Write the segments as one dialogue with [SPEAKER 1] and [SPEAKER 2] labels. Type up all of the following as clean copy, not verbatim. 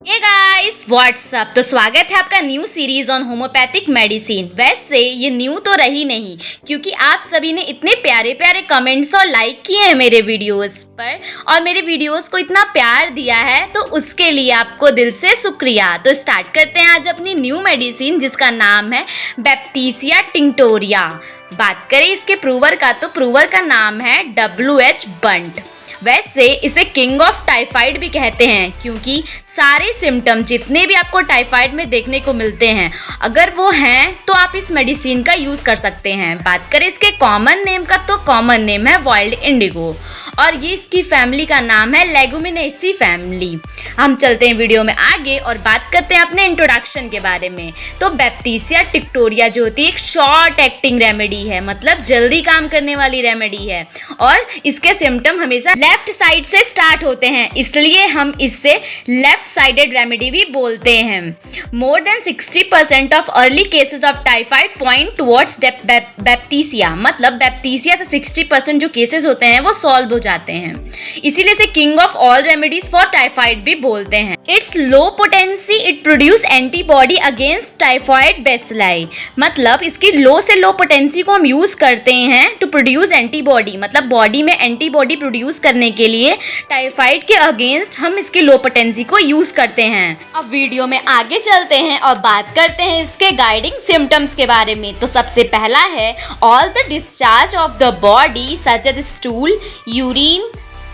[SPEAKER 1] Hey guys what's up. तो स्वागत है आपका new series on homeopathic medicine. वैसे ये न्यू तो रही नहीं, क्योंकि आप सभी ने इतने प्यारे प्यारे कमेंट्स और लाइक किए हैं मेरे वीडियोस पर और मेरे वीडियोस को इतना प्यार दिया है, तो उसके लिए आपको दिल से शुक्रिया। तो स्टार्ट करते हैं आज अपनी न्यू मेडिसिन, जिसका नाम है बैप्टीसिया टिंक्टोरिया। बात करें इसके प्रूवर का, तो प्रूवर का नाम है WH बंट। वैसे इसे किंग ऑफ टाइफाइड भी कहते हैं, क्योंकि सारे सिम्टम जितने भी आपको टाइफाइड में देखने को मिलते हैं, अगर वो हैं तो आप इस मेडिसिन का यूज़ कर सकते हैं। बात करें इसके कॉमन नेम का, तो कॉमन नेम है वाइल्ड इंडिगो और ये इसकी फैमिली का नाम है लेगुमिनेसी फैमिली। हम चलते हैं वीडियो में आगे और बात करते हैं अपने इंट्रोडक्शन के बारे में। तो बैप्टीसिया टिंक्टोरिया जो होती है एक शॉर्ट एक्टिंग रेमेडी है, मतलब जल्दी काम करने वाली रेमेडी है और इसके सिम्टम हमेशा लेफ्ट साइड से स्टार्ट होते हैं, इसलिए हम इससे लेफ्ट साइडेड रेमेडी भी बोलते हैं। More than 60% of early cases of typhoid point towards Baptisia, मतलब बैप्टीसिया से 60% जो केसेस होते हैं वो सॉल्व हो जाते हैं, इसीलिए इसे king of all remedies for typhoid भी बोलते हैं। It's low potency, it produce antibody against typhoid bacilli, मतलब इसकी लो से लो पोटेंसी को हम यूज करते हैं टू प्रोड्यूस एंटीबॉडी, मतलब बॉडी में एंटीबॉडी प्रोड्यूस करने के लिए टाइफाइड के अगेंस्ट हम इसकी लो पोटेंसी को यूज करते हैं। अब वीडियो में आगे चलते हैं और बात करते हैं इसके गाइडिंग सिम्टम्स के बारे में। तो सबसे पहला है all the discharge of the body such as stool, urine,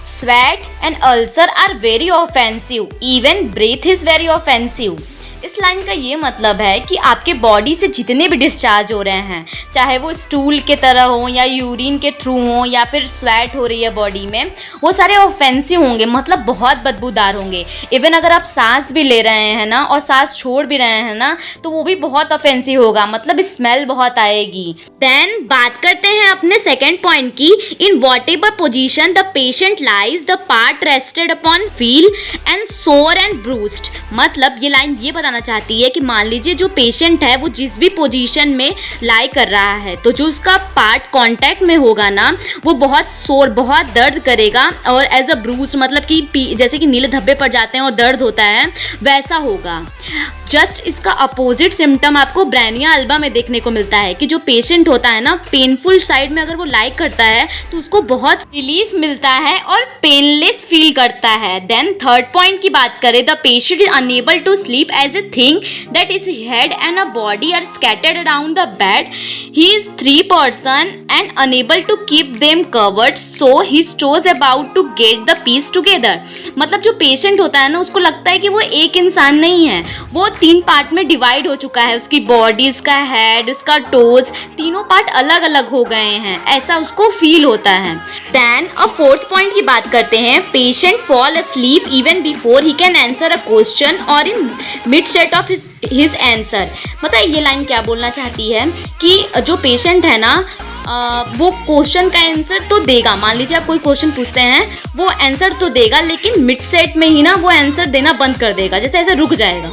[SPEAKER 1] sweat and ulcer are very offensive. Even breath is very offensive. इस लाइन का ये मतलब है कि आपके बॉडी से जितने भी डिस्चार्ज हो रहे हैं, चाहे वो स्टूल के तरह हो या यूरिन के थ्रू हो या फिर स्वेट हो रही है बॉडी में, वो सारे ऑफेंसिव होंगे, मतलब बहुत बदबूदार होंगे। इवन अगर आप सांस भी ले रहे हैं ना और सांस छोड़ भी रहे हैं ना, तो वो भी बहुत ऑफेंसिव होगा, मतलब स्मेल बहुत आएगी। देन बात करते हैं अपने सेकेंड पॉइंट की। In what ever position the patient lies the part rested upon feel and सोर एंड ब्रूस्ड, मतलब ये लाइन ये बताना चाहती है कि मान लीजिए जो पेशेंट है वो जिस भी पोजीशन में लाई कर रहा है, तो जो उसका पार्ट कांटेक्ट में होगा ना, वो बहुत सोर, बहुत दर्द करेगा और एज अ ब्रूज, मतलब कि जैसे कि नीले धब्बे पड़ जाते हैं और दर्द होता है, वैसा होगा। जस्ट इसका अपोजिट सिम्टम आपको ब्रेनिया अल्बा में देखने को मिलता है कि जो पेशेंट होता है ना, पेनफुल साइड में अगर वो लाई करता है तो उसको बहुत रिलीफ मिलता है और पेनलेस फील करता है। देन थर्ड पॉइंट की बात करें, the patient is unable to sleep as a thing that is head and a body are scattered around the bed, he is 3 person and unable to keep them covered, so he stows about to get the piece together, मतलब जो patient होता है ना, उसको लगता है कि वो एक इंसान नहीं है, वो 3 पार्ट में डिवाइड हो चुका है, उसकी बॉडी, उसका हेड, उसका टोज, तीनों पार्ट अलग अलग हो गए हैं, ऐसा उसको फील होता है। देन अ फोर्थ पॉइंट की बात करते हैं, patient fall asleep even before he can answer a question or in mid set of his answer, मतलब ये लाइन क्या बोलना चाहती है कि जो पेशेंट है ना, वो क्वेश्चन का आंसर तो देगा, मान लीजिए आप कोई क्वेश्चन पूछते हैं, वो आंसर तो देगा, लेकिन मिड सेट में ही ना वो आंसर देना बंद कर देगा, जैसे ऐसे रुक जाएगा।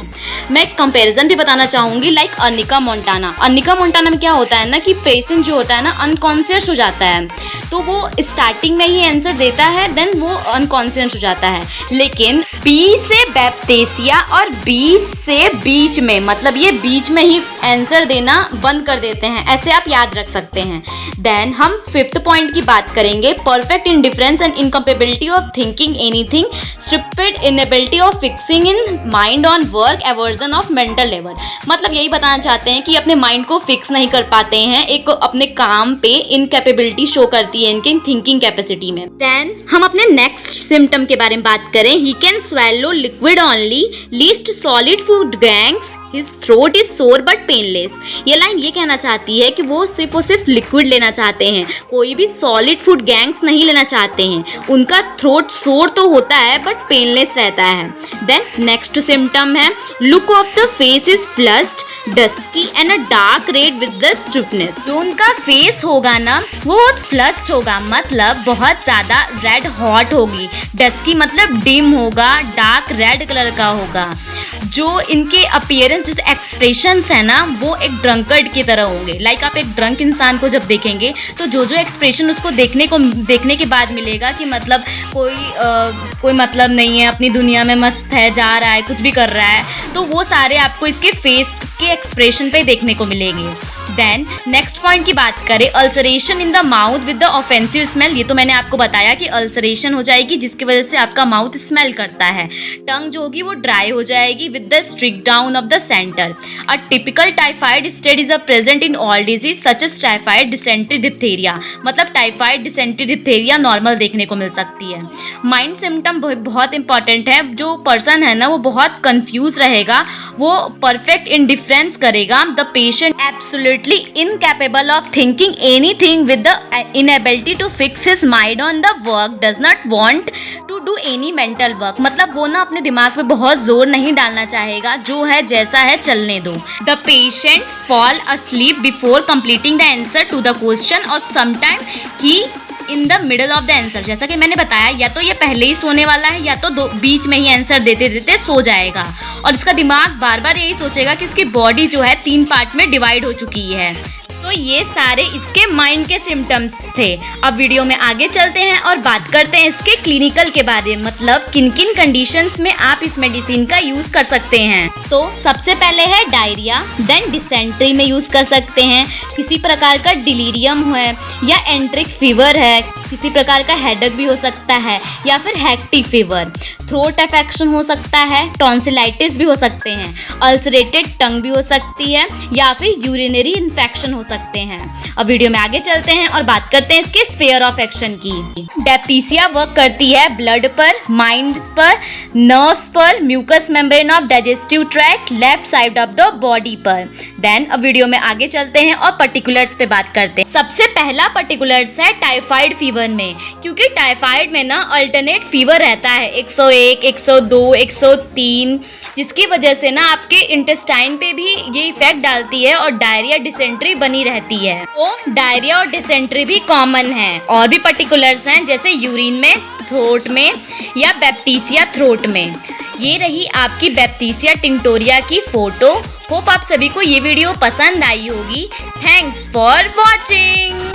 [SPEAKER 1] मैं एक कंपैरिजन भी बताना चाहूँगी, like Anika Montana. Anika Montana में क्या होता है ना कि पेशेंट जो होता है ना अनकॉन्शियस हो जाता है, तो वो स्टार्टिंग में ही आंसर देता है, देन वो अनकॉन्शियस हो जाता है। लेकिन B से बैप्टीसिया और B से बीच में, मतलब ये बीच में ही आंसर देना बंद कर देते हैं, ऐसे आप याद रख सकते हैं। देन हम फिफ्थ पॉइंट की बात करेंगे, perfect indifference and incapability of thinking anything, stupid inability of fixing in mind on work, aversion of mental level, मतलब यही बताना चाहते हैं कि अपने माइंड को फिक्स नहीं कर पाते हैं, एक अपने काम पे इनकैपेबिलिटी शो करती है इनके थिंकिंग कैपेसिटी में। देन हम अपने नेक्स्ट सिम्टम के बारे में बात करें, he can swallow liquid only, least solid food gangs, his throat is sore but painless, ये लाइन ये कहना चाहती है कि वो सिर्फ लिक्विड लेना चाहते हैं, कोई भी सॉलिड फूड गैंग्स नहीं लेना चाहते हैं, उनका थ्रोट सोर तो होता है बट पेनलेस रहता है। देन नेक्स्ट सिम्टम है, look of the face is flushed, dusky and a dark read with the stiffness, जो उनका फेस होगा ना वो बहुत फ्लश्ड होगा, मतलब बहुत ज्यादा रेड हॉट होगी, डस्की मतलब डिम होगा, डार्क रेड कलर का होगा, जो इनके अपीयरेंस, जो एक्सप्रेशंस है ना, वो एक ड्रंकर्ड की तरह होंगे। लाइक आप एक ड्रंक इंसान को जब देखेंगे तो जो एक्सप्रेशन उसको देखने के बाद मिलेगा कि मतलब कोई मतलब नहीं है, अपनी दुनिया में मस्त है, जा रहा है, कुछ भी कर रहा है, तो वो सारे आपको इसके फेस के एक्सप्रेशन पे देखने को मिलेंगे। देन नेक्स्ट पॉइंट की बात करें, ulceration in the mouth with the offensive smell. ये तो मैंने आपको बताया कि अल्सरेशन हो जाएगी जिसकी वजह से आपका माउथ स्मेल करता है। टंग जो होगी वो ड्राई हो जाएगी with the streak down of the centre. A typical typhoid state is present in all disease such as typhoid, dysentery, diphtheria. मतलब टाइफाइड, डिसेंट्री, डिप्थीरिया नॉर्मल देखने को मिल सकती है। माइंड सिम्टम बहुत इंपॉर्टेंट है। जो पर्सन है ना वो बहुत कंफ्यूज रहेगा, वो परफेक्ट इंडिफरेंस करेगा। The patient absolutely incapable of thinking anything with the inability to fix his mind on the work, does not want to do any mental work। मतलब वो ना अपने दिमाग पे बहुत जोर नहीं डालना चाहेगा, जो है जैसा है चलने दो। The patient fall asleep before completing the answer to the question or sometime he in the middle of the answer. जैसा कि मैंने बताया, या तो ये पहले ही सोने वाला है या तो बीच में ही आंसर देते देते सो जाएगा, और इसका दिमाग बार बार यही सोचेगा कि इसकी बॉडी जो है 3 पार्ट में डिवाइड हो चुकी है। तो ये सारे इसके माइंड के सिम्टम्स थे। अब वीडियो में आगे चलते हैं और बात करते हैं इसके क्लिनिकल के बारे में, मतलब किन किन कंडीशंस में आप इस मेडिसिन का यूज कर सकते हैं। तो सबसे पहले है डायरिया, देन डिसेंट्री में यूज कर सकते हैं, किसी प्रकार का डिलीरियम है या एंट्रिक फीवर है, किसी प्रकार का हेडेक भी हो सकता है, या फिर हेक्टिक फीवर, थ्रोट अफेक्शन हो सकता है, टॉन्सिलाइटिस भी हो सकते हैं, अल्सरेटेड टंग भी हो सकती है, या फिर यूरिनरी इन्फेक्शन हो सकते हैं। अब वीडियो में आगे चलते हैं और बात करते हैं इसके स्फीयर ऑफ एक्शन की। डिप्थीसिया वर्क करती है ब्लड पर, माइंड पर, नर्व्स पर, mucous membrane of digestive tract, left side of the body पर। देन अब वीडियो में आगे चलते हैं और पर्टिकुलर्स पे बात करते हैं। सबसे पहला पर्टिकुलर्स है टाइफाइड फीवर में, क्योंकि टाइफाइड में ना अल्टरनेट फीवर रहता है 101, 102, 103, जिसकी वजह से ना आपके इंटेस्टाइन पे भी ये इफेक्ट डालती है और डायरिया, डिसेंट्री बनी रहती है। तो डायरिया और डिसेंट्री भी कॉमन है। और भी पर्टिकुलर्स हैं जैसे यूरिन में, थ्रोट में, या बैप्टीसिया थ्रोट में। ये रही आपकी बैप्टीसिया टिंक्टोरिया की फोटो। होप आप सभी को ये वीडियो पसंद आई होगी। Thanks for watching.